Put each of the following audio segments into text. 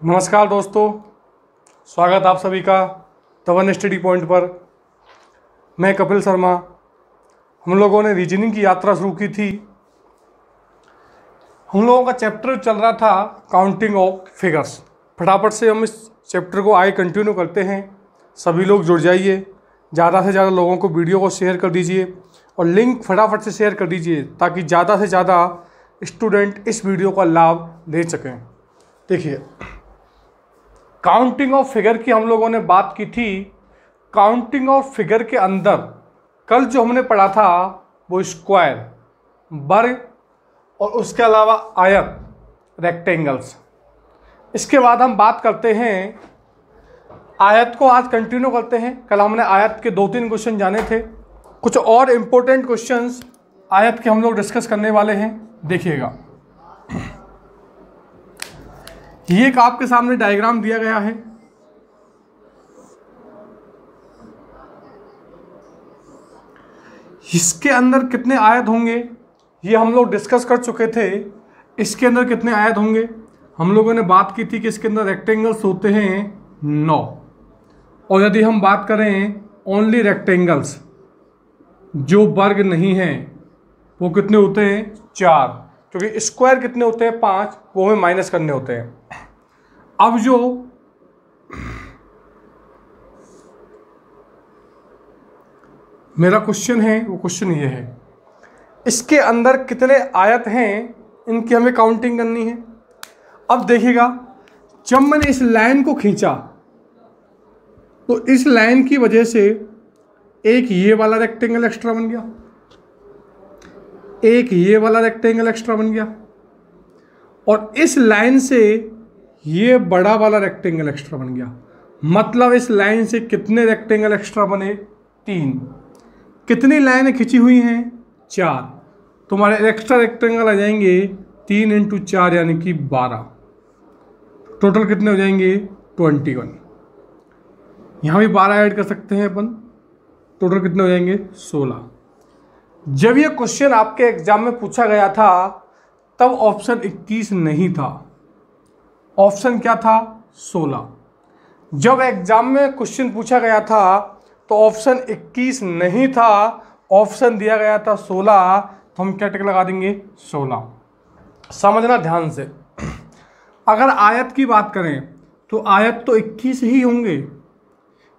नमस्कार दोस्तों, स्वागत आप सभी का द वन स्टडी पॉइंट पर। मैं कपिल शर्मा। हम लोगों ने रीजनिंग की यात्रा शुरू की थी। हम लोगों का चैप्टर चल रहा था काउंटिंग ऑफ फिगर्स। फटाफट से हम इस चैप्टर को आगे कंटिन्यू करते हैं। सभी लोग जुड़ जाइए, ज़्यादा से ज़्यादा लोगों को वीडियो को शेयर कर दीजिए और लिंक फटाफट से शेयर कर दीजिए ताकि ज़्यादा से ज़्यादा स्टूडेंट इस वीडियो का लाभ ले सकें। देखिए, काउंटिंग ऑफ फिगर की हम लोगों ने बात की थी। काउंटिंग ऑफ फिगर के अंदर कल जो हमने पढ़ा था वो स्क्वायर, वर्ग और उसके अलावा आयत, रेक्टेंगल्स। इसके बाद हम बात करते हैं आयत को। आज कंटिन्यू करते हैं। कल हमने आयत के 2-3 क्वेश्चन जाने थे। कुछ और इम्पोर्टेंट क्वेश्चंस आयत के हम लोग डिस्कस करने वाले हैं। देखिएगा, ये एक आपके सामने डायग्राम दिया गया है। इसके अंदर कितने आयत होंगे ये हम लोग डिस्कस कर चुके थे। इसके अंदर कितने आयत होंगे हम लोगों ने बात की थी कि इसके अंदर रेक्टेंगल्स होते हैं 9। और यदि हम बात करें ओनली रेक्टेंगल्स, जो वर्ग नहीं है, वो कितने होते हैं 4। क्योंकि स्क्वायर कितने होते हैं 5, वो हमें माइनस करने होते हैं। अब जो मेरा क्वेश्चन है वो क्वेश्चन ये है, इसके अंदर कितने आयत हैं, इनकी हमें काउंटिंग करनी है। अब देखिएगा, जब मैंने इस लाइन को खींचा तो इस लाइन की वजह से एक ये वाला रेक्टेंगल एक्स्ट्रा बन गया, एक ये वाला रेक्टेंगल एक्स्ट्रा बन गया, और इस लाइन से ये बड़ा वाला रेक्टेंगल एक्स्ट्रा बन गया। मतलब इस लाइन से कितने रेक्टेंगल एक्स्ट्रा बने 3। कितनी लाइनें खिंची हुई हैं 4। तुम्हारे एक्स्ट्रा रेक्टेंगल आ जाएंगे 3 × 4 यानी कि 12। टोटल कितने हो जाएंगे 21। यहाँ भी 12 ऐड कर सकते हैं अपन। टोटल कितने हो जाएंगे 16। जब ये क्वेश्चन आपके एग्जाम में पूछा गया था तब ऑप्शन 21 नहीं था, ऑप्शन क्या था 16। जब एग्जाम में क्वेश्चन पूछा गया था तो ऑप्शन 21 नहीं था, ऑप्शन दिया गया था 16। तो हम क्या टिक लगा देंगे 16। समझना ध्यान से। अगर आयत की बात करें तो आयत तो 21 ही होंगे,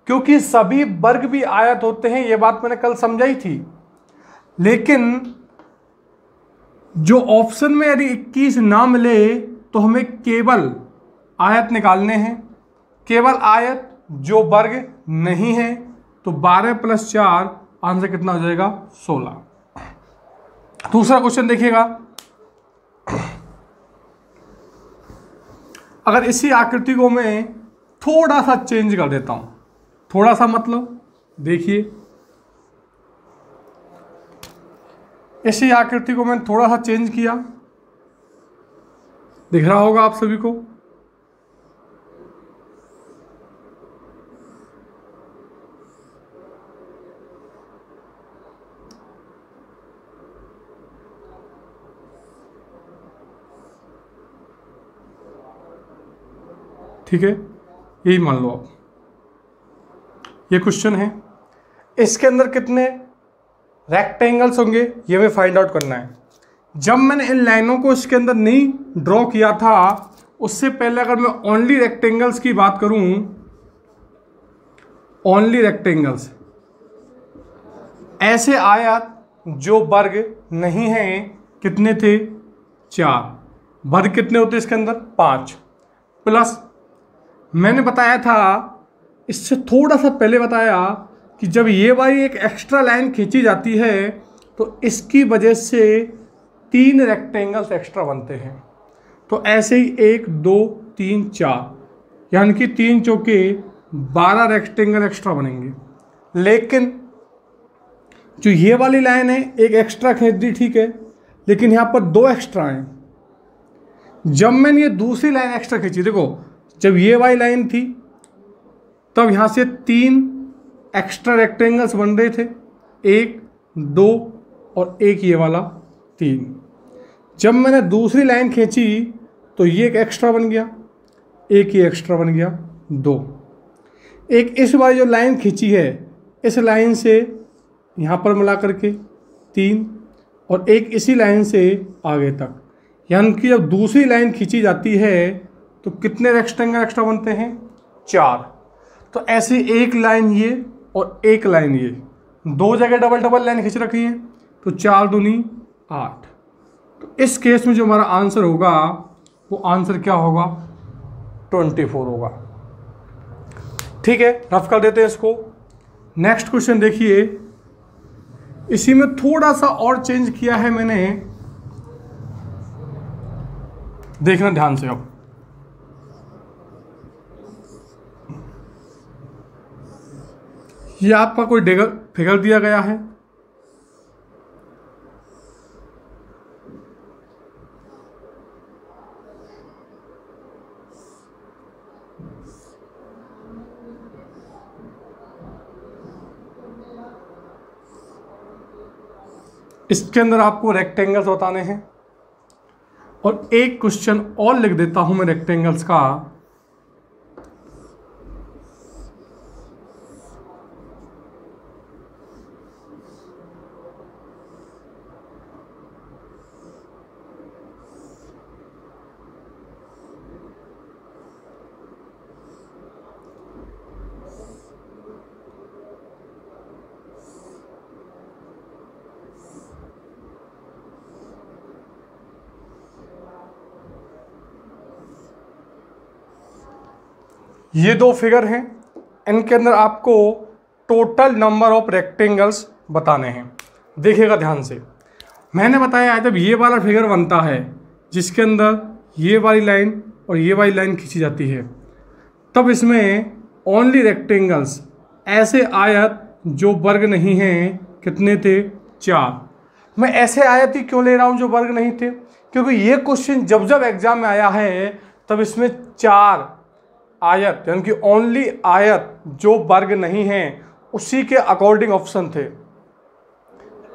क्योंकि सभी वर्ग भी आयत होते हैं। ये बात मैंने कल समझाई थी। लेकिन जो ऑप्शन में यदि 21 ना मिले तो हमें केवल आयत निकालने हैं, केवल आयत जो वर्ग नहीं है। तो 12 + 4 आंसर कितना हो जाएगा 16। दूसरा क्वेश्चन देखिएगा, अगर इसी आकृति को मैं थोड़ा सा चेंज कर देता हूं, थोड़ा सा मतलब देखिए, इसी आकृति को मैंने थोड़ा सा चेंज किया, दिख रहा होगा आप सभी को। ठीक है, यही मान लो आप। ये क्वेश्चन है, इसके अंदर कितने रेक्टेंगल्स होंगे ये हमें फाइंड आउट करना है। जब मैंने इन लाइनों को इसके अंदर नहीं ड्रॉ किया था, उससे पहले अगर मैं ओनली रेक्टेंगल्स की बात करूं, ओनली रेक्टेंगल्स, ऐसे आयत जो वर्ग नहीं है, कितने थे 4। वर्ग कितने होते इसके अंदर 5। प्लस मैंने बताया था, इससे थोड़ा सा पहले बताया कि जब ये वाली एक एक्स्ट्रा लाइन खींची जाती है तो इसकी वजह से 3 रेक्टेंगल्स एक्स्ट्रा बनते हैं। तो ऐसे ही 1 2 3 4 यानी कि 3 चौके 12 रेक्टेंगल एक्स्ट्रा बनेंगे। लेकिन जो ये वाली लाइन है एक एक्स्ट्रा खींच दी, ठीक है, लेकिन यहाँ पर 2 एक्स्ट्रा हैं। जब मैंने ये दूसरी लाइन एक्स्ट्रा खींची, देखो जब ये वाली लाइन थी तब यहाँ से 3 एक्स्ट्रा रेक्टेंगल्स बन रहे थे, 1 2 और एक ये वाला 3। जब मैंने दूसरी लाइन खींची तो ये एक एक्स्ट्रा बन गया, एक ही एक्स्ट्रा बन गया 2। एक इस वाली जो लाइन खींची है इस लाइन से यहाँ पर मिला करके 3 और एक इसी लाइन से आगे तक, यानी कि जब दूसरी लाइन खींची जाती है तो कितने रेक्टेंगल एक्स्ट्रा बनते हैं 4। तो ऐसे एक लाइन ये और एक लाइन ये, 2 जगह डबल डबल लाइन खींच रखी है तो 4 दूनी 8। तो इस केस में जो हमारा आंसर होगा वो आंसर क्या होगा 24 होगा। ठीक है, रफ कर देते हैं इसको। नेक्स्ट क्वेश्चन देखिए, इसी में थोड़ा सा और चेंज किया है मैंने, देखना ध्यान से। अब ये आपका कोई फिगर दिया गया है, इसके अंदर आपको रेक्टेंगल्स बताने हैं और एक क्वेश्चन और लिख देता हूं मैं रेक्टेंगल्स का। ये 2 फिगर हैं, इनके अंदर आपको टोटल नंबर ऑफ रेक्टेंगल्स बताने हैं। देखिएगा ध्यान से, मैंने बताया जब ये वाला फिगर बनता है जिसके अंदर ये वाली लाइन और ये वाली लाइन खींची जाती है, तब इसमें ओनली रेक्टेंगल्स, ऐसे आयत जो वर्ग नहीं हैं, कितने थे 4। मैं ऐसे आयत ही क्यों ले रहा हूँ जो वर्ग नहीं थे, क्योंकि ये क्वेश्चन जब जब एग्जाम में आया है तब इसमें 4 आयत यानी कि ओनली आयत जो वर्ग नहीं है उसी के अकॉर्डिंग ऑप्शन थे।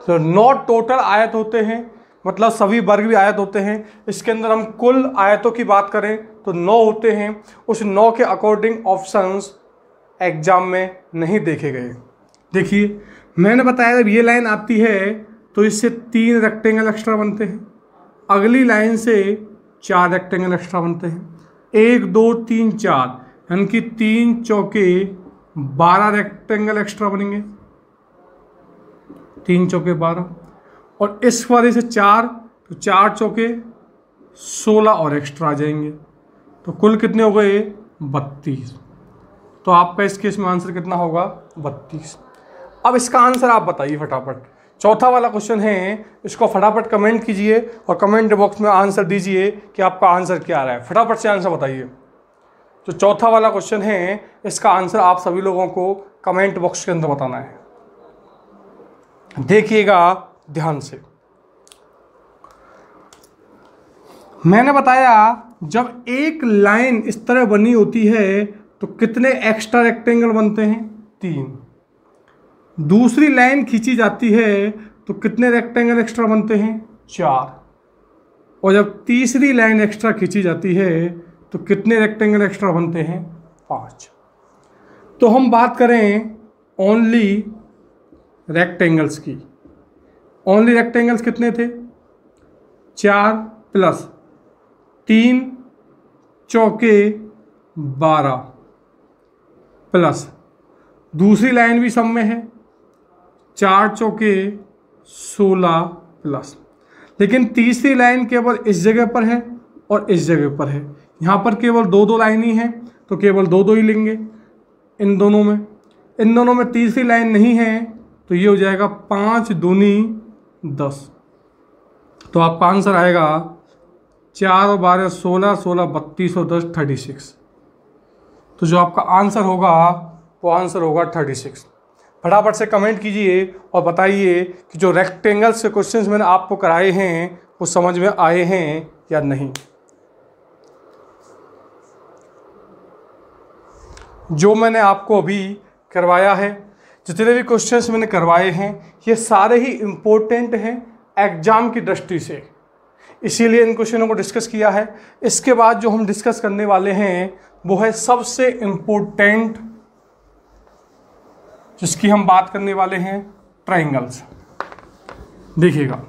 तो नॉट टोटल आयत होते हैं, मतलब सभी वर्ग भी आयत होते हैं। इसके अंदर हम कुल आयतों की बात करें तो 9 होते हैं, उस 9 के अकॉर्डिंग ऑप्शंस एग्जाम में नहीं देखे गए। देखिए मैंने बताया जब ये लाइन आती है तो इससे 3 रेक्टेंगल एक्स्ट्रा बनते हैं, अगली लाइन से 4 रेक्टेंगल एक्स्ट्रा बनते हैं, 1 2 3 4 यानी कि 3 चौके 12 रेक्टेंगल एक्स्ट्रा बनेंगे, 3 चौके 12 और इस वाले से 4 तो 4 चौके 16 और एक्स्ट्रा आ जाएंगे, तो कुल कितने हो गए 32। तो आपका इस केस में आंसर कितना होगा 32। अब इसका आंसर आप बताइए फटाफट। चौथा वाला क्वेश्चन है, इसको फटाफट कमेंट कीजिए और कमेंट बॉक्स में आंसर दीजिए कि आपका आंसर क्या आ रहा है। फटाफट से आंसर बताइए। जो चौथा वाला क्वेश्चन है इसका आंसर आप सभी लोगों को कमेंट बॉक्स के अंदर बताना है। देखिएगा ध्यान से, मैंने बताया जब एक लाइन इस तरह बनी होती है तो कितने एक्स्ट्रा रेक्टेंगल बनते हैं 3। दूसरी लाइन खींची जाती है तो कितने रेक्टेंगल एक्स्ट्रा बनते हैं 4, और जब तीसरी लाइन एक्स्ट्रा खींची जाती है तो कितने रेक्टेंगल एक्स्ट्रा बनते हैं 5। तो हम बात करें ओनली रेक्टेंगल्स की। ओनली रेक्टेंगल्स कितने थे 4 प्लस 3 चौके 12 प्लस दूसरी लाइन भी सब में है 4 चौके 16 प्लस, लेकिन तीसरी लाइन केवल इस जगह पर है और इस जगह पर है। यहाँ पर केवल 2 लाइन ही हैं तो केवल 2 ही लेंगे इन दोनों में तीसरी लाइन नहीं है तो ये हो जाएगा 5 दूनी 10। तो आपका आंसर आएगा 4 और 12 16, 16 32 और 10 36। तो जो आपका आंसर होगा वो आंसर होगा 36। फटाफट से कमेंट कीजिए और बताइए कि जो रेक्टेंगल्स के क्वेश्चंस मैंने आपको कराए हैं वो समझ में आए हैं या नहीं। जो मैंने आपको अभी करवाया है, जितने भी क्वेश्चंस मैंने करवाए हैं, ये सारे ही इम्पोर्टेंट हैं एग्जाम की दृष्टि से, इसीलिए इन क्वेश्चनों को डिस्कस किया है। इसके बाद जो हम डिस्कस करने वाले हैं वो है सबसे इंपॉर्टेंट जिसकी हम बात करने वाले हैं, ट्राइंगल्स। देखिएगा,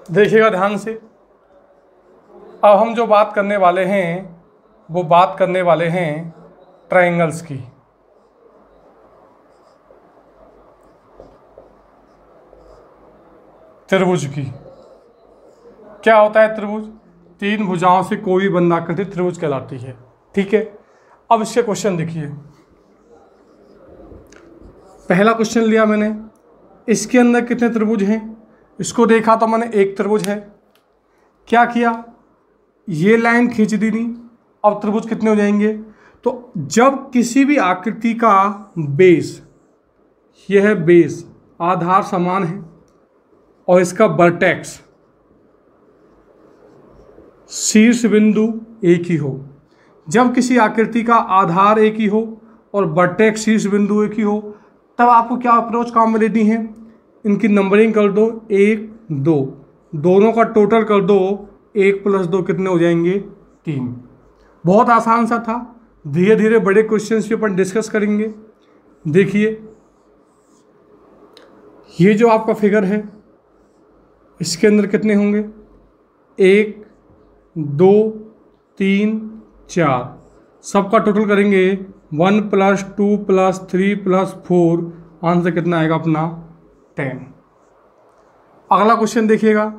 देखिएगा ध्यान से। अब हम जो बात करने वाले हैं वो बात करने वाले हैं ट्राइंगल्स की। त्रिभुज की। क्या होता है त्रिभुज? तीन भुजाओं से कोई भी बंधाकृति त्रिभुज कहलाती है। ठीक है, अब इसके क्वेश्चन देखिए। पहला क्वेश्चन लिया मैंने, इसके अंदर कितने त्रिभुज हैं? इसको देखा तो मैंने एक त्रिभुज है। क्या किया, ये लाइन खींच दी नहीं। अब त्रिभुज कितने हो जाएंगे? तो जब किसी भी आकृति का बेस, यह है बेस, आधार समान है और इसका वर्टेक्स, शीर्ष बिंदु एक ही हो, जब किसी आकृति का आधार एक ही हो और वर्टेक्स शीर्ष बिंदु एक ही हो, तब आपको क्या अप्रोच काम में लेनी है? इनकी नंबरिंग कर दो, 1 2, दोनों का टोटल कर दो, 1 + 2 कितने हो जाएंगे? 3। बहुत आसान सा था। धीरे धीरे बड़े क्वेश्चंस पे अपन डिस्कस करेंगे। देखिए, ये जो आपका फिगर है, इसके अंदर कितने होंगे? 1 2 3 4, सबका टोटल करेंगे 1 + 2 + 3 + 4, आंसर कितना आएगा अपना? 10। अगला क्वेश्चन देखिएगा।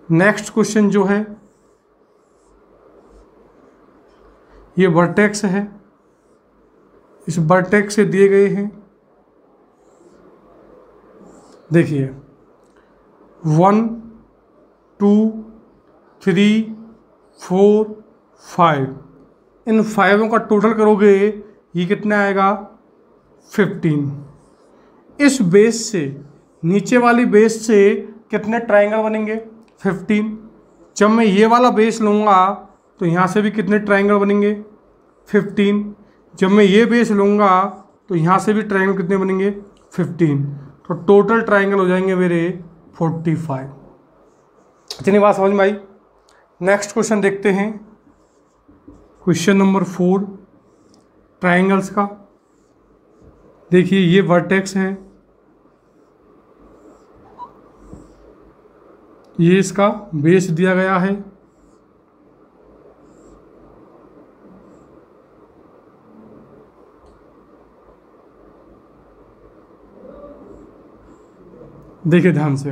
नेक्स्ट क्वेश्चन जो है, ये वर्टेक्स है, इस वर्टेक्स से दिए गए हैं, देखिए 1 2 3 4 5, इन 5 का टोटल करोगे ये कितना आएगा? 15। इस बेस से, नीचे वाली बेस से कितने ट्राइंगल बनेंगे? 15। जब मैं ये वाला बेस लूँगा तो यहाँ से भी कितने ट्राइंगल बनेंगे? 15। जब मैं ये बेस लूँगा तो यहाँ से भी ट्राइंगल कितने बनेंगे? 15। तो टोटल ट्राइंगल हो जाएंगे मेरे 45। इतनी बात समझ में आई? नेक्स्ट क्वेश्चन देखते हैं, क्वेश्चन नंबर 4 ट्राइंगल्स का। देखिए, ये वर्टेक्स है, ये इसका बेस दिया गया है, देखिए ध्यान से।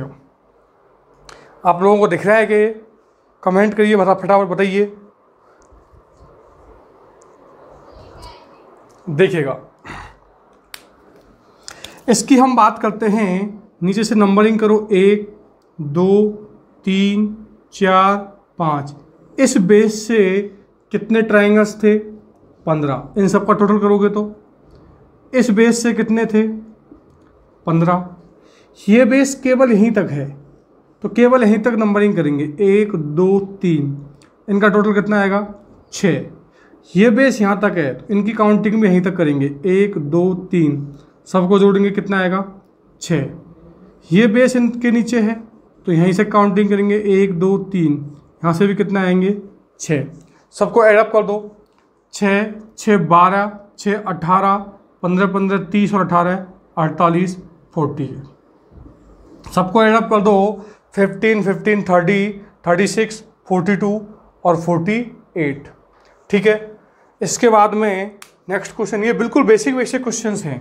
आप लोगों को दिख रहा है कि? कमेंट करिए, फटाफट बताइए। देखिएगा, इसकी हम बात करते हैं, नीचे से नंबरिंग करो, 1 2 3 4 5। इस बेस से कितने ट्राइंगल्स थे? 15। इन सब का टोटल करोगे तो इस बेस से कितने थे? 15। ये बेस केवल यहीं तक है तो केवल यहीं तक नंबरिंग करेंगे, 1 2 3, इनका टोटल कितना आएगा? 6। ये बेस यहाँ तक है तो इनकी काउंटिंग भी यहीं तक करेंगे, 1 2 3, सबको जोड़ेंगे, कितना आएगा? 6। ये बेस इनके नीचे है तो यहीं से काउंटिंग करेंगे, 1 2 3, यहाँ से भी कितना आएंगे? 6। सबको एडअप कर दो, 6 6 12, 6 18, 15 15 30 और 18 48 40। सबको एडअप कर दो, 15 15 30 36 42 और 48। ठीक है, इसके बाद में नेक्स्ट क्वेश्चन, ये बिल्कुल बेसिक क्वेश्चंस हैं।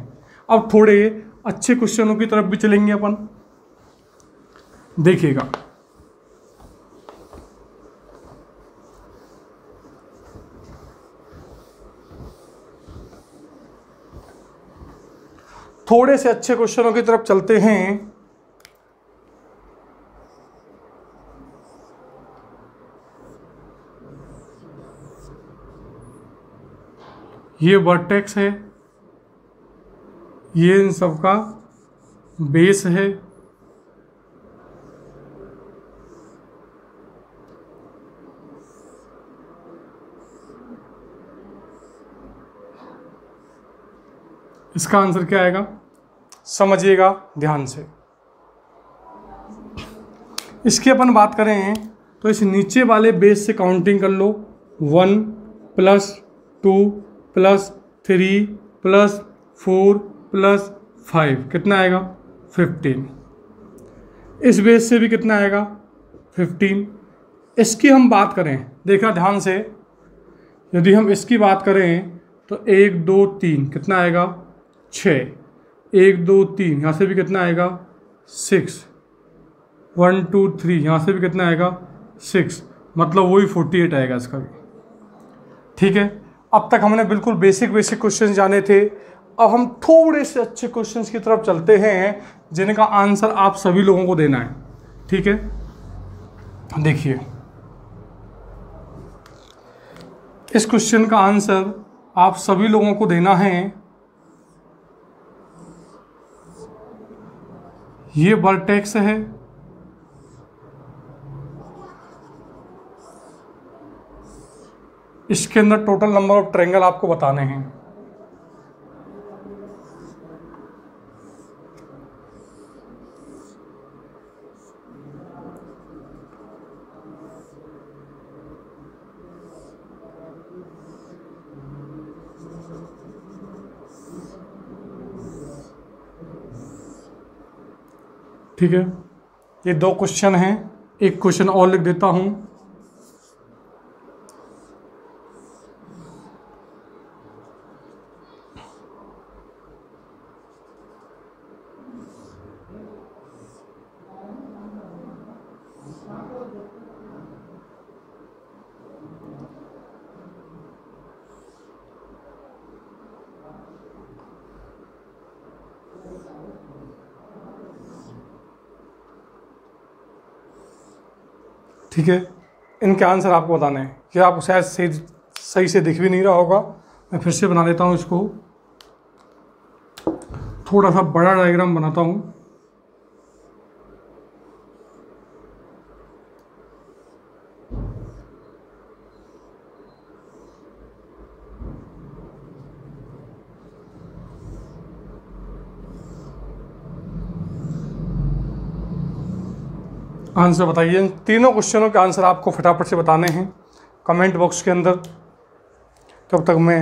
अब थोड़े अच्छे क्वेश्चनों की तरफ भी चलेंगे अपन। देखिएगा, थोड़े से अच्छे क्वेश्चनों की तरफ चलते हैं। ये वर्टेक्स है, ये इन सब का बेस है, इसका आंसर क्या आएगा? समझिएगा ध्यान से। इसकी अपन बात करें तो इस नीचे वाले बेस से काउंटिंग कर लो, 1 + 2 + 3 + 4 + 5 कितना आएगा 15। इस बेस से भी कितना आएगा 15। इसकी हम बात करें, देखा ध्यान से, यदि हम इसकी बात करें तो 1 2 3 कितना आएगा 6, 1 2 3 यहाँ से भी कितना आएगा 6, 1 2 3 यहाँ से भी कितना आएगा 6, मतलब वही 48 आएगा इसका भी। ठीक है, अब तक हमने बिल्कुल बेसिक क्वेश्चन जाने थे। अब हम थोड़े से अच्छे क्वेश्चंस की तरफ चलते हैं जिनका आंसर आप सभी लोगों को देना है। ठीक है, देखिए इस क्वेश्चन का आंसर आप सभी लोगों को देना है। ये वर्टेक्स है, इसके अंदर टोटल नंबर ऑफ ट्रायंगल आपको बताने हैं। ठीक है, ये 2 क्वेश्चन हैं, एक क्वेश्चन और लिख देता हूं। ठीक है, इनके आंसर आपको बताने हैं कि आपको शायद सही से दिख भी नहीं रहा होगा। मैं फिर से बना लेता हूँ इसको, थोड़ा सा बड़ा डायग्राम बनाता हूँ। आंसर बताइए, इन तीनों क्वेश्चनों के आंसर आपको फटाफट से बताने हैं कमेंट बॉक्स के अंदर। तब तक मैं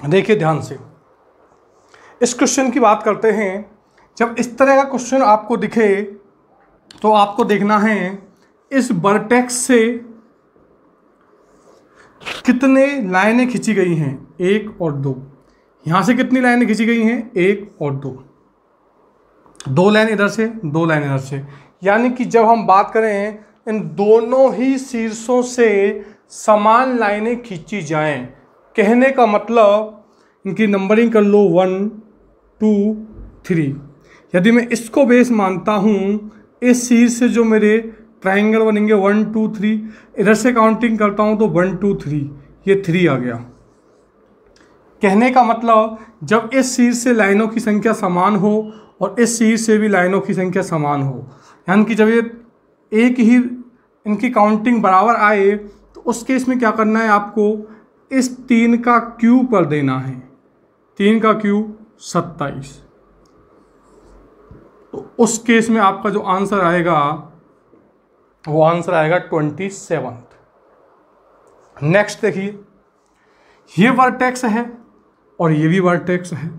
देखिए ध्यान से, इस क्वेश्चन की बात करते हैं। जब इस तरह का क्वेश्चन आपको दिखे तो आपको देखना है इस वर्टेक्स से कितने लाइनें खींची गई हैं, 1 और 2। यहां से कितनी लाइनें खींची गई हैं, 1 और 2, 2 लाइन इधर से, 2 लाइन इधर से। यानी कि जब हम बात करें इन दोनों ही शीर्षों से समान लाइनें खींची जाएं, कहने का मतलब इनकी नंबरिंग कर लो 1 2 3। यदि मैं इसको बेस मानता हूं, इस शीर्ष से जो मेरे ट्रायंगल बनेंगे 1 2 3, इधर से काउंटिंग करता हूं तो 1 2 3, ये 3 आ गया। कहने का मतलब जब इस शीर्ष से लाइनों की संख्या समान हो और इस शीर्ष से भी लाइनों की संख्या समान हो, यानी कि जब ये एक ही इनकी काउंटिंग बराबर आए, तो उस केस में क्या करना है, आपको इस 3 का क्यूब कर देना है। 3 का क्यूब 27। तो उस केस में आपका जो आंसर आएगा वो आंसर आएगा 27। नेक्स्ट देखिए, ये वर्टेक्स है और ये भी वर्टेक्स है।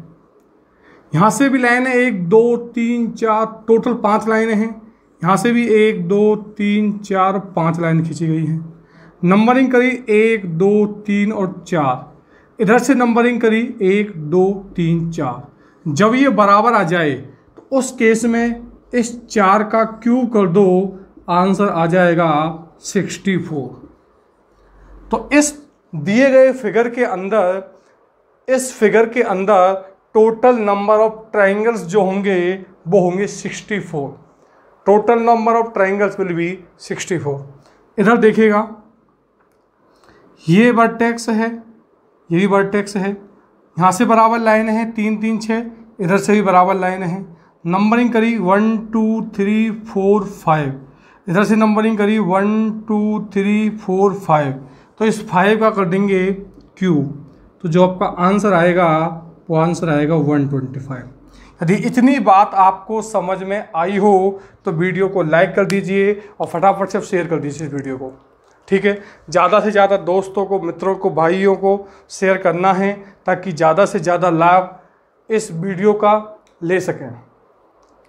यहां से भी लाइन है 1 2 3 4, टोटल 5 लाइनें हैं। यहां से भी 1 2 3 4 5 लाइन खींची गई हैं। नंबरिंग करी 1 2 3 और 4। इधर से नंबरिंग करी 1 2 3 4। जब ये बराबर आ जाए तो उस केस में इस 4 का क्यूब कर दो, आंसर आ जाएगा 64। तो इस दिए गए फिगर के अंदर, इस फिगर के अंदर टोटल नंबर ऑफ ट्रायंगल्स जो होंगे वो होंगे 64। Total number of triangles will be 64। इधर देखिएगा, ये वर्टेक्स है, ये भी वर्टेक्स है। यहाँ से बराबर लाइन है 3 3 6, इधर से भी बराबर लाइन है, नंबरिंग करी 1 2 3 4 5, इधर से नंबरिंग करी 1 2 3 4 5, तो इस 5 का कर देंगे क्यूब, तो जो आपका आंसर आएगा वो आंसर आएगा 125। यदि इतनी बात आपको समझ में आई हो तो वीडियो को लाइक कर दीजिए और फटाफट से शेयर कर दीजिए इस वीडियो को, ठीक है। ज़्यादा से ज़्यादा दोस्तों को, मित्रों को, भाइयों को शेयर करना है ताकि ज़्यादा से ज़्यादा लाभ इस वीडियो का ले सकें,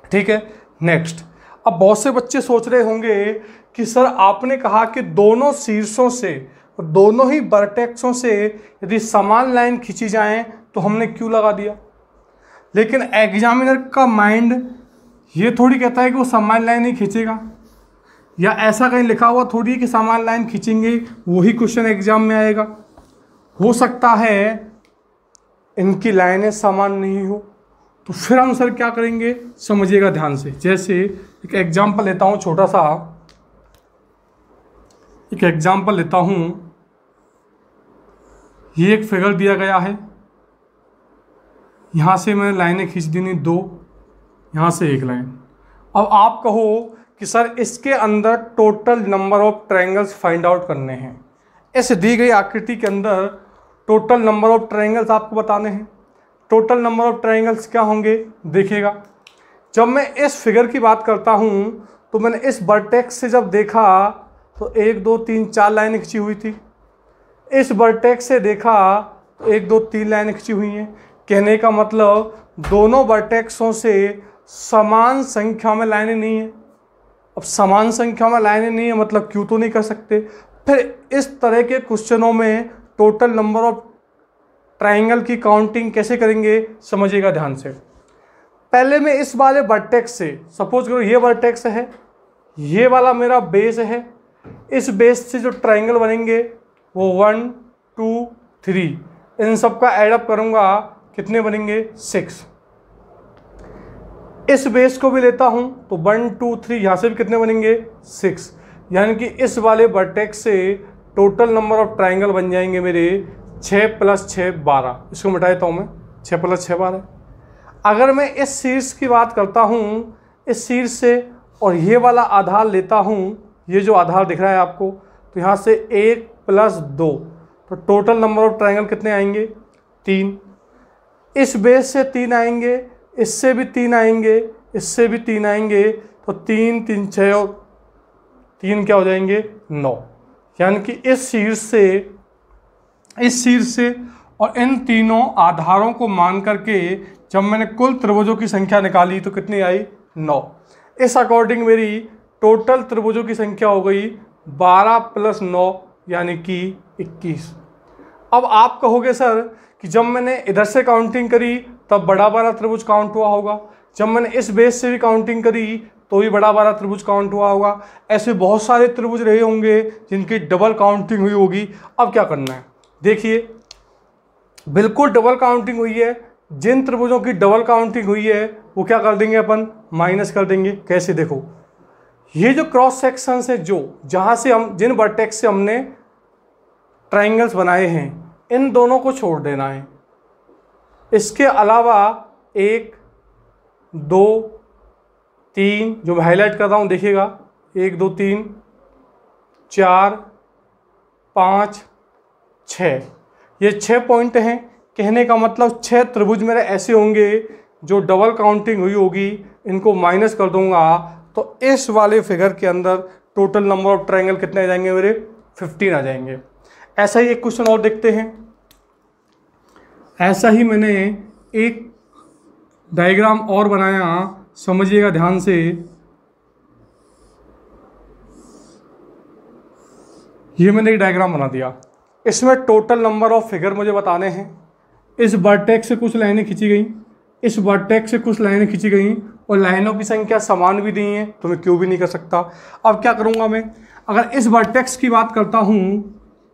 ठीक है। नेक्स्ट, अब बहुत से बच्चे सोच रहे होंगे कि सर आपने कहा कि दोनों शीर्षों से, दोनों ही वर्टेक्सों से यदि समान लाइन खींची जाए तो हमने क्यों लगा दिया, लेकिन एग्जामिनर का माइंड ये थोड़ी कहता है कि वो समान लाइन ही खींचेगा, या ऐसा कहीं लिखा हुआ थोड़ी कि समान लाइन खींचेंगे वही क्वेश्चन एग्जाम में आएगा। हो सकता है इनकी लाइनें समान नहीं हो, तो फिर हम सर क्या करेंगे समझिएगा ध्यान से। जैसे एक एग्जाम्पल लेता हूँ, छोटा सा एक एग्जाम्पल लेता हूँ। ये एक फिगर दिया गया है, यहाँ से मैंने लाइनें खींच दी 2, यहाँ से एक लाइन। अब आप कहो कि सर इसके अंदर total number of triangles find out करने हैं। इस दी गई आकृति के अंदर टोटल नंबर ऑफ ट्रायंगल्स आपको बताने हैं। टोटल नंबर ऑफ ट्रायंगल्स क्या होंगे देखिएगा। जब मैं इस फिगर की बात करता हूँ तो मैंने इस वर्टेक्स से जब देखा तो 1 2 3 4 लाइनें खींची हुई थी। इस वर्टेक्स से देखा तो 1 2 3 लाइनें खींची हुई हैं। कहने का मतलब दोनों वर्टेक्सों से समान संख्या में लाइनें नहीं है। अब समान संख्या में लाइनें नहीं है मतलब क्यों तो नहीं कर सकते। फिर इस तरह के क्वेश्चनों में टोटल नंबर ऑफ ट्रायंगल की काउंटिंग कैसे करेंगे समझिएगा ध्यान से। पहले मैं इस वाले वर्टेक्स से, सपोज करो ये वर्टेक्स है, ये वाला मेरा बेस है, इस बेस से जो ट्रायंगल बनेंगे वो 1 2 3, इन सब का एडअप करूंगा कितने बनेंगे 6। इस बेस को भी लेता हूं तो 1 2 3, यहां से भी कितने बनेंगे 6, यानी कि इस वाले वर्टेक्स से टोटल नंबर ऑफ ट्रायंगल बन जाएंगे मेरे 6 + 6 12। इसको मिटा देता हूं मैं, 6 + 6 12। अगर मैं इस शीर्ष की बात करता हूं, इस शीर्ष से और ये वाला आधार लेता हूं, ये जो आधार दिख रहा है आपको, तो यहाँ से 1 + 2, तो टोटल नंबर ऑफ ट्रायंगल कितने आएंगे 3। इस बेस से 3 आएंगे, इससे भी 3 आएंगे, इससे भी 3 आएंगे, तो 3 3 6 और 3 क्या हो जाएंगे 9। यानी कि इस शीर्ष से और इन तीनों आधारों को मान करके जब मैंने कुल त्रिभुजों की संख्या निकाली तो कितनी आई 9। इस अकॉर्डिंग मेरी टोटल त्रिभुजों की संख्या हो गई 12 + 9 यानी कि 21। अब आप कहोगे सर कि जब मैंने इधर से काउंटिंग करी तब बड़ा वाला त्रिभुज काउंट हुआ होगा, जब मैंने इस बेस से भी काउंटिंग करी तो भी बड़ा वाला त्रिभुज काउंट हुआ होगा। ऐसे बहुत सारे त्रिभुज रहे होंगे जिनकी डबल काउंटिंग हुई होगी। अब क्या करना है देखिए, बिल्कुल डबल काउंटिंग हुई है। जिन त्रिभुजों की डबल काउंटिंग हुई है वो क्या कर देंगे अपन माइनस कर देंगे। कैसे देखो, ये जो क्रॉस सेक्शन है, जो जहाँ से हम जिन वर्टेक्स से हमने ट्रायंगल्स बनाए हैं, इन दोनों को छोड़ देना है। इसके अलावा 1 2 3 जो मैं हाईलाइट कर रहा हूँ देखिएगा, 1 2 3 4 5 6, ये 6 पॉइंट हैं। कहने का मतलब 6 त्रिभुज मेरे ऐसे होंगे जो डबल काउंटिंग हुई होगी, इनको माइनस कर दूंगा तो इस वाले फिगर के अंदर टोटल नंबर ऑफ ट्रायंगल कितने आ जाएंगे मेरे 15 आ जाएंगे। ऐसा ही एक क्वेश्चन और देखते हैं। ऐसा ही मैंने एक डायग्राम और बनाया, समझिएगा ध्यान से। ये मैंने एक डायग्राम बना दिया, इसमें टोटल नंबर ऑफ फिगर मुझे बताने हैं। इस वर्टेक्स से कुछ लाइनें खींची गई, इस वर्टेक्स से कुछ लाइनें खींची गई और लाइनों की संख्या समान भी दी है, तो मैं क्यों भी नहीं कर सकता। अब क्या करूंगा मैं, अगर इस वर्टेक्स की बात करता हूं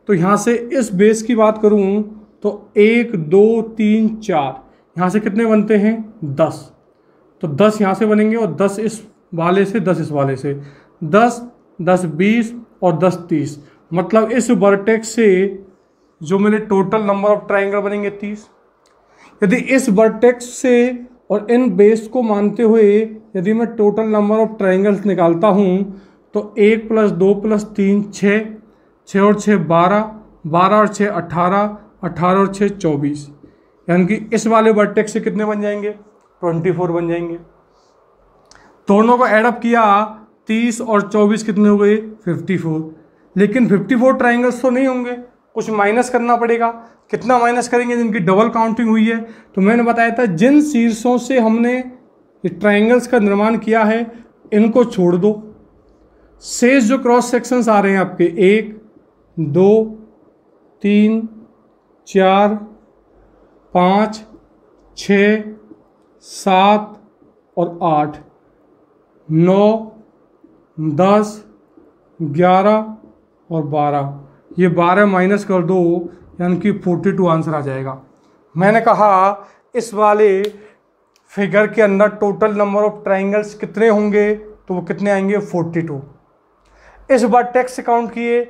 तो यहाँ से इस बेस की बात करूं तो 1 2 3 4, यहाँ से कितने बनते हैं 10, तो 10 यहाँ से बनेंगे और 10 इस वाले से, 10 इस वाले से, 10 10 20 और 10 30। मतलब इस वर्टेक्स से जो मेरे टोटल नंबर ऑफ ट्रायंगल बनेंगे 30। यदि इस वर्टेक्स से और इन बेस को मानते हुए यदि मैं टोटल नंबर ऑफ ट्राइंगल्स निकालता हूँ तो 1 + 2 + 3 6, 6 और 6 12, 12 और 6 18, 18 और 6 24, यानी कि इस वाले वर्टेक्स से कितने बन जाएंगे 24 बन जाएंगे। दोनों को एडअप किया 30 और 24 कितने हो गए 54, लेकिन 54 ट्राइंगल्स तो नहीं होंगे, कुछ माइनस करना पड़ेगा। कितना माइनस करेंगे, जिनकी डबल काउंटिंग हुई है। तो मैंने बताया था जिन शीर्षों से हमने ये ट्राइंगल्स का निर्माण किया है इनको छोड़ दो, शेष जो क्रॉस सेक्शंस आ रहे हैं आपके 1 2 3 4 5 6 7 और 8 9 10 11 और 12, ये 12 माइनस कर दो यानी कि 42 आंसर आ जाएगा। मैंने कहा इस वाले फिगर के अंदर टोटल नंबर ऑफ ट्राइंगल्स कितने होंगे, तो वो कितने आएंगे 42। इस वर्टेक्स से काउंट किए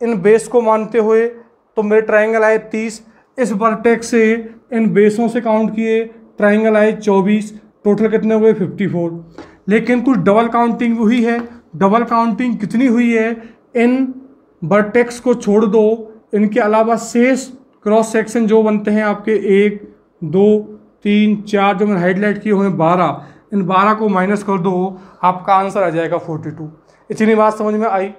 इन बेस को मानते हुए तो मेरे ट्राइंगल आए 30, इस वर्टेक्स से इन बेसों से काउंट किए ट्राइंगल आए 24, टोटल कितने हुए 54। लेकिन कुछ डबल काउंटिंग हुई है। डबल काउंटिंग कितनी हुई है, इन वर्टेक्स को छोड़ दो, इनके अलावा शेष क्रॉस सेक्शन जो बनते हैं आपके 1 2 3 4 जो मैंने हाईलाइट किए हुए 12, इन 12 को माइनस कर दो, आपका आंसर आ जाएगा 42। इतनी बात समझ में आई।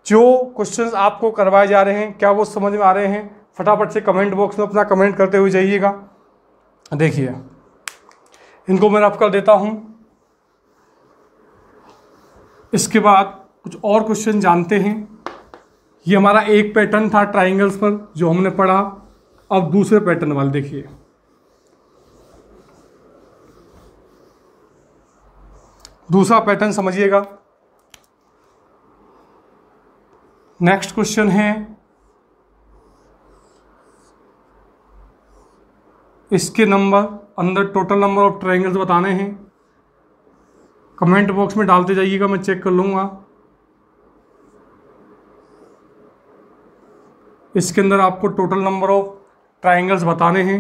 जो क्वेश्चंस आपको करवाए जा रहे हैं क्या वो समझ में आ रहे हैं, फटाफट से कमेंट बॉक्स में अपना कमेंट करते हुए जाइएगा। देखिए इनको मैं रफ कर देता हूं, इसके बाद कुछ और क्वेश्चन जानते हैं। ये हमारा एक पैटर्न था ट्राइंगल्स पर जो हमने पढ़ा। अब दूसरे पैटर्न वाले देखिए। दूसरा पैटर्न समझिएगा। नेक्स्ट क्वेश्चन है, इसके नंबर अंदर टोटल नंबर ऑफ ट्राइंगल्स बताने हैं। कमेंट बॉक्स में डालते जाइएगा, मैं चेक कर लूँगा। इसके अंदर आपको टोटल नंबर ऑफ ट्राइंगल्स बताने हैं।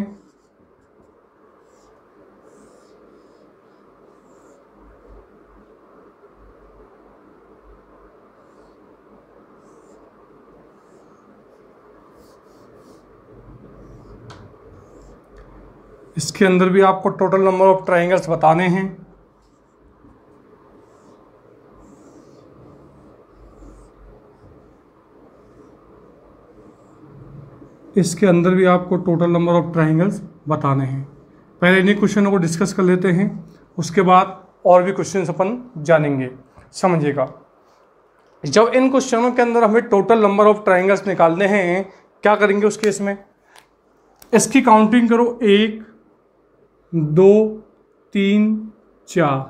इसके अंदर भी आपको टोटल नंबर ऑफ ट्राइंगल्स बताने हैं। इसके अंदर भी आपको टोटल नंबर ऑफ ट्राइंगल्स बताने हैं। पहले इन्हीं क्वेश्चनों को डिस्कस कर लेते हैं, उसके बाद और भी क्वेश्चन अपन जानेंगे। समझिएगा, जब इन क्वेश्चनों के अंदर हमें टोटल नंबर ऑफ ट्राइंगल्स निकालने हैं क्या करेंगे उस केस में, इसकी काउंटिंग करो 1 2 3 4,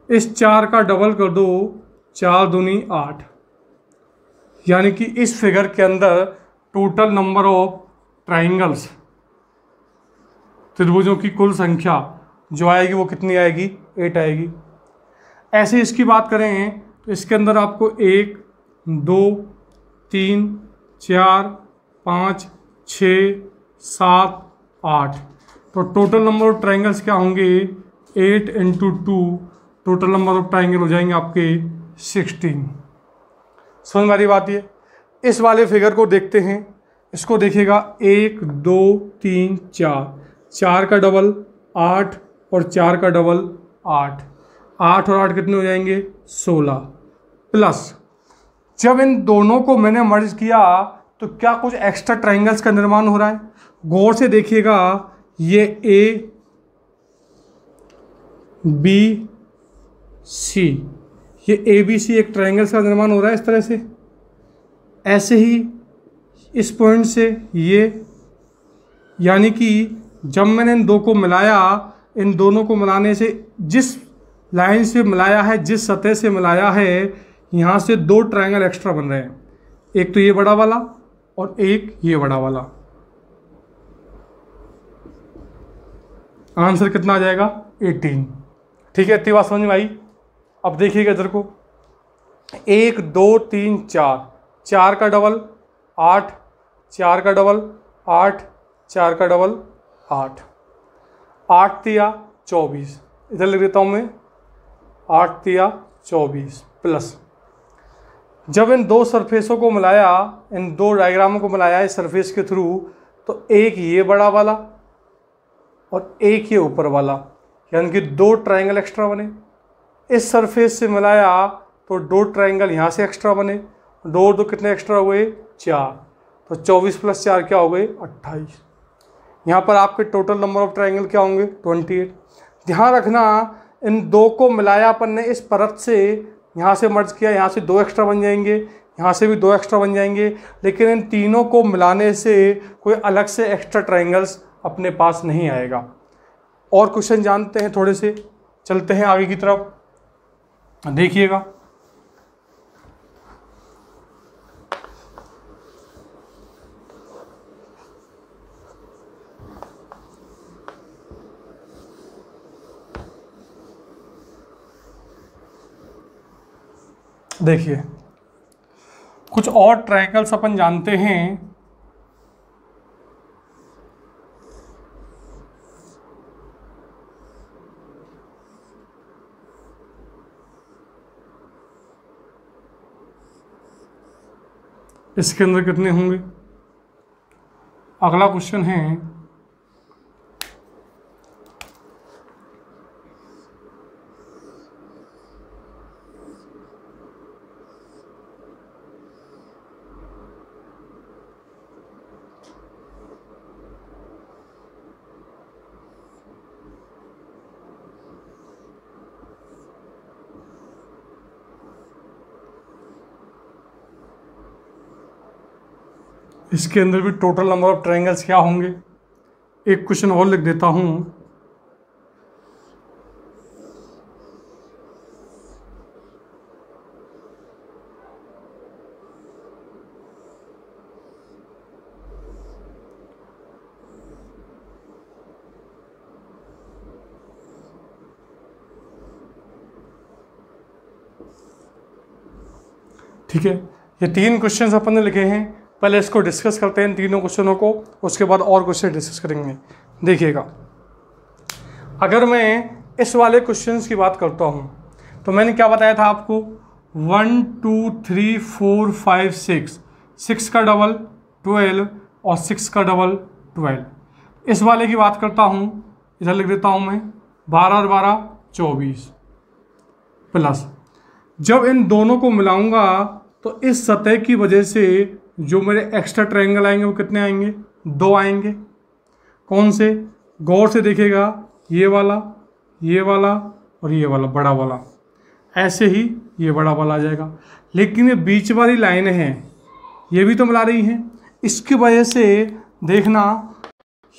इस 4 का डबल कर दो, 4 दूनी 8, यानी कि इस फिगर के अंदर टोटल नंबर ऑफ ट्राइंगल्स, त्रिभुजों की कुल संख्या जो आएगी वो कितनी आएगी 8 आएगी। ऐसे इसकी बात करें तो इसके अंदर आपको 1 2 3 4 5 6 7 8, तो टोटल नंबर ऑफ ट्राइंगल्स क्या होंगे 8 × 2, टोटल नंबर ऑफ ट्राइंगल हो जाएंगे आपके 16। समझ वाली बात ये। इस वाले फिगर को देखते हैं, इसको देखिएगा 1 2 3 4, 4 का डबल 8 और 4 का डबल 8, 8 और 8 कितने हो जाएंगे 16, प्लस जब इन दोनों को मैंने मर्ज किया तो क्या कुछ एक्स्ट्रा ट्राइंगल्स का निर्माण हो रहा है। गौर से देखिएगा, ये ए बी सी, ये ए बी सी एक ट्राइंगल्स का निर्माण हो रहा है इस तरह से। ऐसे ही इस पॉइंट से ये, यानी कि जब मैंने इन दो को मिलाया, इन दोनों को मिलाने से जिस लाइन से मिलाया है, जिस सतह से मिलाया है, यहाँ से 2 ट्रायंगल एक्स्ट्रा बन रहे हैं। एक तो ये बड़ा वाला और एक ये बड़ा वाला। आंसर कितना आ जाएगा 18। ठीक है, इतनी बात समझ में आई। अब देखिएगा इधर को, 1 2 3 4, 4 का डबल 8, 4 का डबल 8, 4 का डबल 8, 8 दिया 24, इधर लिख देता हूँ मैं 8 तिया 24 प्लस, जब इन दो सरफेसों को मिलाया, इन दो डायग्रामों को मिलाया इस सरफेस के थ्रू, तो एक ये बड़ा वाला और एक ये ऊपर वाला, यानी कि दो ट्रायंगल एक्स्ट्रा बने। इस सरफेस से मिलाया तो दो ट्रायंगल यहाँ से एक्स्ट्रा बने, दो और दो कितने एक्स्ट्रा हुए 4, तो 24 + 4 क्या हो गए 28। यहाँ पर आपके टोटल नंबर ऑफ ट्रायंगल क्या होंगे 28। ध्यान रखना इन दो को मिलाया अपन ने इस परत से, यहाँ से मर्ज किया, यहाँ से 2 एक्स्ट्रा बन जाएंगे, यहाँ से भी 2 एक्स्ट्रा बन जाएंगे, लेकिन इन तीनों को मिलाने से कोई अलग से एक्स्ट्रा ट्रायंगल्स अपने पास नहीं आएगा। और क्वेश्चन जानते हैं थोड़े से, चलते हैं आगे की तरफ, देखिएगा। देखिए कुछ और ट्रायंगल्स अपन जानते हैं। इसके अंदर कितने होंगे, अगला क्वेश्चन है इसके अंदर भी टोटल नंबर ऑफ ट्रायंगल्स क्या होंगे। एक क्वेश्चन और लिख देता हूं, ठीक है। ये 3 क्वेश्चंस अपन ने लिखे हैं, पहले इसको डिस्कस करते हैं इन तीनों क्वेश्चनों को, उसके बाद और क्वेश्चन डिस्कस करेंगे। देखिएगा, अगर मैं इस वाले क्वेश्चंस की बात करता हूँ तो मैंने क्या बताया था आपको, 1 2 3 4 5 6 का डबल 12 और 6 का डबल 12। इस वाले की बात करता हूँ, इधर लिख देता हूँ मैं 12 और 12 24 प्लस, जब इन दोनों को मिलाऊंगा तो इस सतह की वजह से जो मेरे एक्स्ट्रा ट्रायंगल आएंगे वो कितने आएंगे 2 आएंगे। कौन से, गौर से देखिएगा, ये वाला और ये वाला बड़ा वाला, ऐसे ही ये बड़ा वाला आ जाएगा। लेकिन ये बीच वाली लाइनें हैं ये भी तो मिला रही हैं, इसकी वजह से देखना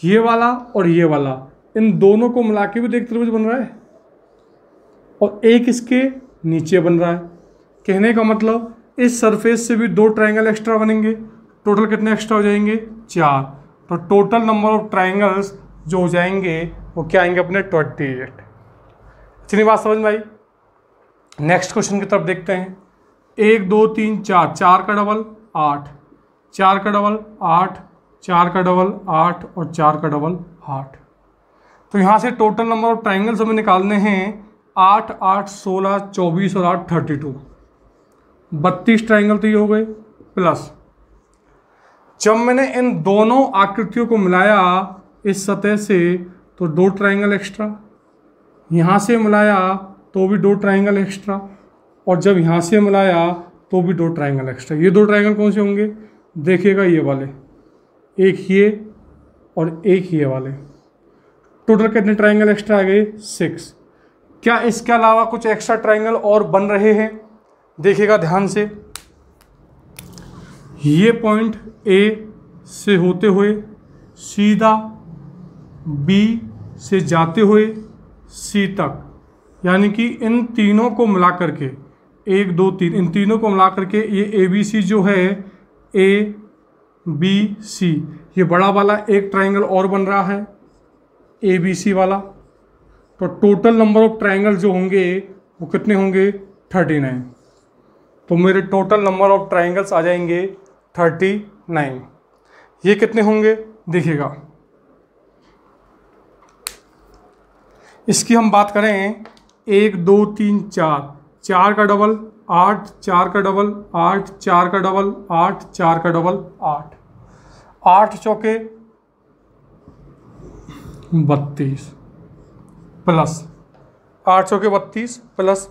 ये वाला और ये वाला, इन दोनों को मिला के भी एक त्रिभुज बन रहा है और एक इसके नीचे बन रहा है। कहने का मतलब इस सरफेस से भी 2 ट्रायंगल एक्स्ट्रा बनेंगे, टोटल कितने एक्स्ट्रा हो जाएंगे 4। तो टोटल नंबर ऑफ ट्रायंगल्स जो हो जाएंगे वो क्या आएंगे अपने 28। इतनी बात समझ में आई। नेक्स्ट क्वेश्चन की तरफ देखते हैं। 1 2 3 4, 4 का डबल 8, 4 का डबल 8, 4 का डबल 8 और 4 का डबल 8। तो यहाँ से टोटल नंबर ऑफ ट्रायंगल्स हमें निकालने हैं 8 8 16 24 और 8 32, 32 ट्रायंगल तो ये हो गए। प्लस जब मैंने इन दोनों आकृतियों को मिलाया इस सतह से तो 2 ट्रायंगल एक्स्ट्रा, यहाँ से मिलाया तो भी 2 ट्रायंगल एक्स्ट्रा, और जब यहाँ से मिलाया तो भी 2 ट्रायंगल एक्स्ट्रा। ये 2 ट्रायंगल कौन से होंगे, देखिएगा ये वाले, एक ये और एक ये वाले। टोटल कितने ट्रायंगल एक्स्ट्रा आ गए 6। क्या इसके अलावा कुछ एक्स्ट्रा ट्रायंगल और बन रहे हैं, देखिएगा ध्यान से। ये पॉइंट ए से होते हुए सीधा बी से जाते हुए सी तक, यानी कि इन तीनों को मिला करके 1 2 3, इन तीनों को मिला करके ये ए बी सी जो है ए बी सी, ये बड़ा वाला एक ट्रायंगल और बन रहा है ए बी सी वाला। तो टोटल नंबर ऑफ ट्रायंगल जो होंगे वो कितने होंगे 39। तो मेरे टोटल नंबर ऑफ ट्रायंगल्स आ जाएंगे 39। ये कितने होंगे देखिएगा, इसकी हम बात करें 1 2 3 4, 4 का डबल 8, 4 का डबल 8, 4 का डबल 8, 4 का डबल 8, 8 चौके 32 प्लस 8 चौके 32 प्लस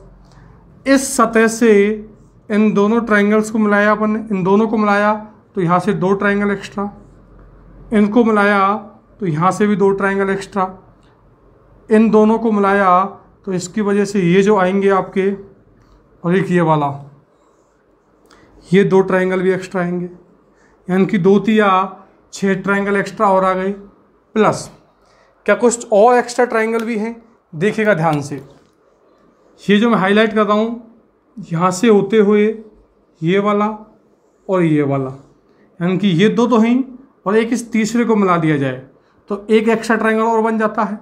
इस सतह से इन दोनों ट्रायंगल्स को मिलाया अपन ने, इन दोनों को मिलाया तो यहाँ से 2 ट्रायंगल एक्स्ट्रा, इनको मिलाया तो यहाँ से भी 2 ट्रायंगल एक्स्ट्रा, इन दोनों को मिलाया तो इसकी वजह से ये जो आएंगे आपके, और एक ये वाला, ये 2 ट्रायंगल भी एक्स्ट्रा आएंगे, यानी कि 2 तिया 6 ट्रायंगल एक्स्ट्रा और आ गए। प्लस क्या कुछ और एक्स्ट्रा ट्रायंगल भी हैं, देखिएगा ध्यान से। ये जो मैं हाईलाइट कर रहा हूँ यहाँ से होते हुए ये वाला और ये वाला, यानी कि ये 2 तो हैं और एक इस तीसरे को मिला दिया जाए तो एक एक्स्ट्रा ट्रायंगल और बन जाता है।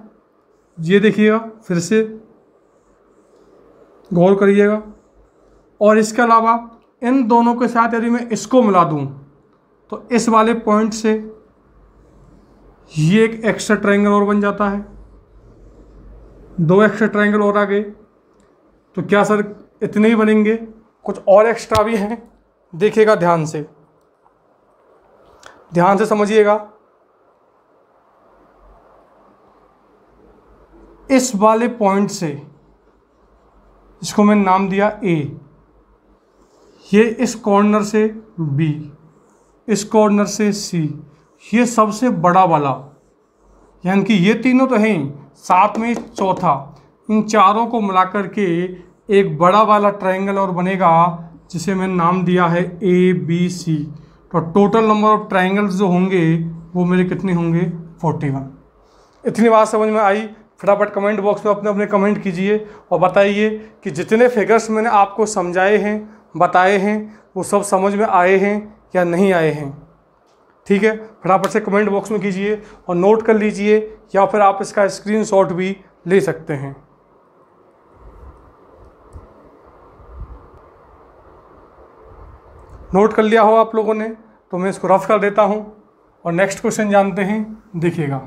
ये देखिएगा, फिर से गौर करिएगा। और इसके अलावा इन दोनों के साथ यदि मैं इसको मिला दूं तो इस वाले पॉइंट से ये एक एक्स्ट्रा ट्रायंगल और बन जाता है, 2 एक्स्ट्रा ट्रायंगल और आ गए। तो क्या सर इतने ही बनेंगे? कुछ और एक्स्ट्रा भी हैं, देखिएगा ध्यान से, ध्यान से समझिएगा। इस वाले पॉइंट से, इसको मैंने नाम दिया A, ये इस कॉर्नर से B, इस कॉर्नर से C, ये सबसे बड़ा वाला, यानी कि ये तीनों तो हैं, साथ में चौथा, इन चारों को मिलाकर के एक बड़ा वाला ट्रायंगल और बनेगा जिसे मैंने नाम दिया है ABC। तो टोटल नंबर ऑफ ट्रायंगल्स जो होंगे वो मेरे कितने होंगे? 41। इतनी बात समझ में आई? फटाफट कमेंट बॉक्स में अपने अपने कमेंट कीजिए और बताइए कि जितने फिगर्स मैंने आपको समझाए हैं, बताए हैं, वो सब समझ में आए हैं या नहीं आए हैं। ठीक है, फटाफट से कमेंट बॉक्स में कीजिए और नोट कर लीजिए, या फिर आप इसका स्क्रीनशॉट भी ले सकते हैं। नोट कर लिया हो आप लोगों ने तो मैं इसको रफ कर देता हूं और नेक्स्ट क्वेश्चन जानते हैं, देखिएगा।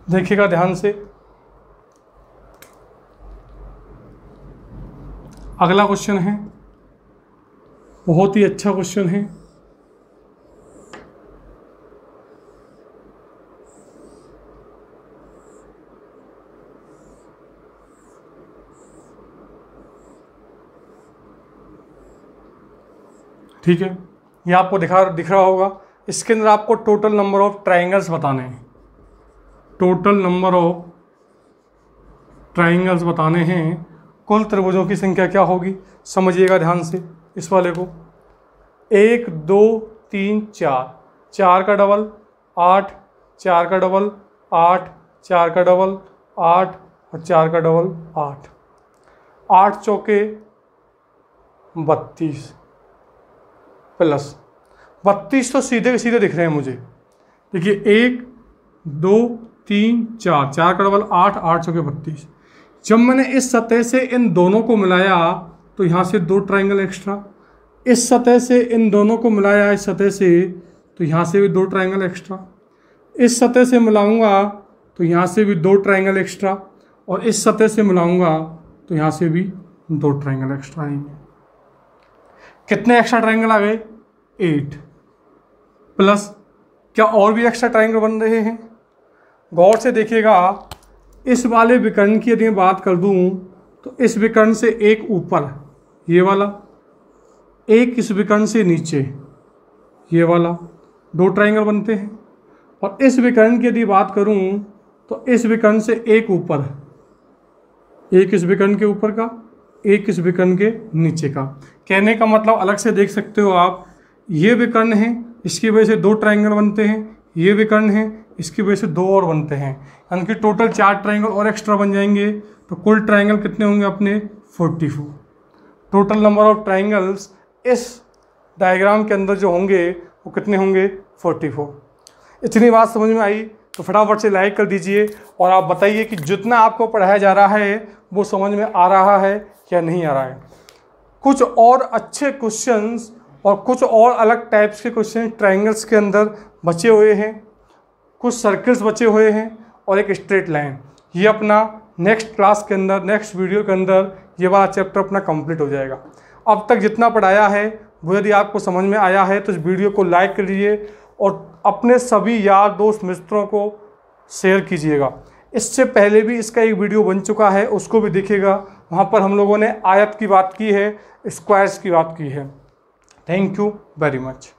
देखिएगा ध्यान से, अगला क्वेश्चन है, बहुत ही अच्छा क्वेश्चन है। ठीक है, ये आपको दिख रहा होगा। इसके अंदर आपको टोटल नंबर ऑफ ट्रायंगल्स बताने हैं, टोटल नंबर ऑफ ट्रायंगल्स बताने हैं। कुल त्रिभुजों की संख्या क्या होगी, समझिएगा ध्यान से इस वाले को। 1 2 3 4, 4 का डबल 8, 4 का डबल 8, 4 का डबल 8 और 4 का डबल 8, 8 चौके 32 प्लस 32 तो सीधे के सीधे दिख रहे हैं मुझे। देखिए 1 2 3 4, 4 का डबल 8, 8 चौके 32। जब मैंने इस सतह से इन दोनों को मिलाया तो यहाँ से 2 ट्रायंगल एक्स्ट्रा, इस सतह से इन दोनों को मिलाया इस सतह से तो यहाँ से भी 2 ट्रायंगल एक्स्ट्रा, इस सतह से मिलाऊंगा तो यहाँ से भी 2 ट्रायंगल एक्स्ट्रा, और इस सतह से मिलाऊंगा तो यहाँ से भी 2 ट्रायंगल एक्स्ट्रा आएंगे। कितने एक्स्ट्रा ट्रायंगल आ गए? 8। प्लस क्या और भी एक्स्ट्रा ट्रायंगल बन रहे हैं? गौर से देखिएगा, इस वाले विकर्ण की यदि मैं बात कर दूं तो इस विकर्ण से एक ऊपर ये वाला, एक इस विकर्ण से नीचे ये वाला, 2 ट्रायंगल बनते हैं। और इस विकर्ण की यदि बात करूं तो इस विकर्ण से एक ऊपर, एक इस विकर्ण के ऊपर का, एक इस विकर्ण के नीचे का। कहने का मतलब अलग से देख सकते हो आप, ये विकर्ण है, इसकी वजह से 2 ट्रायंगल बनते हैं, ये विकर्ण है, इसकी वजह से 2 और बनते हैं, यानी कि टोटल 4 ट्रायंगल और एक्स्ट्रा बन जाएंगे। तो कुल ट्रायंगल कितने होंगे अपने? 44। टोटल नंबर ऑफ ट्रायंगल्स इस डायग्राम के अंदर जो होंगे वो कितने होंगे? 44। इतनी बात समझ में आई? तो फटाफट से लाइक कर दीजिए और आप बताइए कि जितना आपको पढ़ाया जा रहा है वो समझ में आ रहा है या नहीं आ रहा है। कुछ और अच्छे क्वेश्चंस और कुछ और अलग टाइप्स के क्वेश्चन ट्रायंगल्स के अंदर बचे हुए हैं, कुछ सर्कल्स बचे हुए हैं और एक स्ट्रेट लाइन। ये अपना नेक्स्ट क्लास के अंदर, नेक्स्ट वीडियो के अंदर ये वाला चैप्टर अपना कंप्लीट हो जाएगा। अब तक जितना पढ़ाया है वो यदि आपको समझ में आया है तो इस वीडियो को लाइक करिए और अपने सभी यार दोस्त मित्रों को शेयर कीजिएगा। इससे पहले भी इसका एक वीडियो बन चुका है, उसको भी देखिएगा। वहाँ पर हम लोगों ने आयत की बात की है, स्क्वायर्स की बात की है। Thank you very much.